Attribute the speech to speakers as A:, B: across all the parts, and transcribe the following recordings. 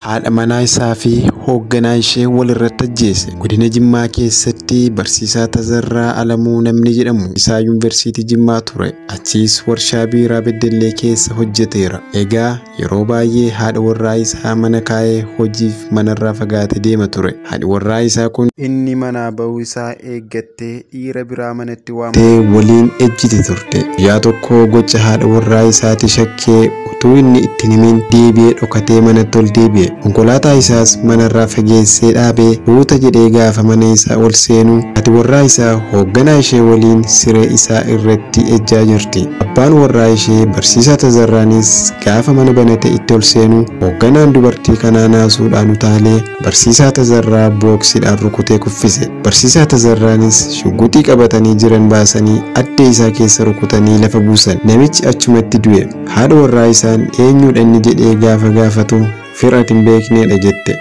A: haadha manaa isaa fi hoogganaa ishee walirratti ajjeese. Godina Jimmaa keessatti barsiisaa Tazarraa Alamuu namni jedhamu isaa yuunivarsiitii Jimmaa ture. Achiis warshaa biiraa Beddellee keessa hojjeteera. Egaa yeroo baay'ee haadha warraa isaa mana kaa'ee hojiif manarraa fagaatee deema ture. Haadhi warraa isaa kun inni manaa bahuu isaa eeggattee dhiira biraa manatti waamtee waliin ejjite turte. Guyyaa tokko gocha haadha warraa isaatti shakkee utuu inni ittiin himin deebi'ee dhokatee manatti ol deebi'e. Konkolaataa isaas manarraa fageessee dhaabee buuta jedhee gaafa mana isaa ol seenu haati warraa isaa hoogganaa ishee waliin siree isaa irratti ejjaa jirti. Abbaan warraa ishee barsiisaa Tazarraanis gaafa mana banate itti ol seenu hoogganaan dubartii kanaa naasuudhaan utaalee barsiisaa Tazarraa booksiidhaan rukutee kuffise. Barsiisaa Tazarraanis shugguxii qabatanii jiran baasanii addee isaa keessa rukutanii lafa buusan. Namichi achumatti du'e. Haadha warraa isaan eenyudha inni jedhee gaafa gaafatu firaati hin beeknedha jette.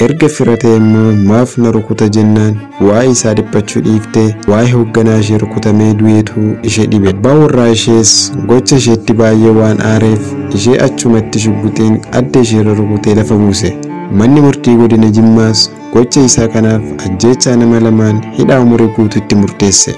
A: Erga firatee immoo maaf na rukuta jennaan waa'ee isaa dhiphachuu dhiiftee waa'ee hoogganaa ishee rukutamee du'eetu ishee dhibe. Abbaan warraa ishees gocha isheetti baay'ee waan aareef ishee achumatti shugguxiin adda isheerra rukutee lafa buuse. Manni murtii godina Jimmaas gocha isaa kanaaf ajjeechaa nama lamaan hidhaa umurii guutuutti murteesse.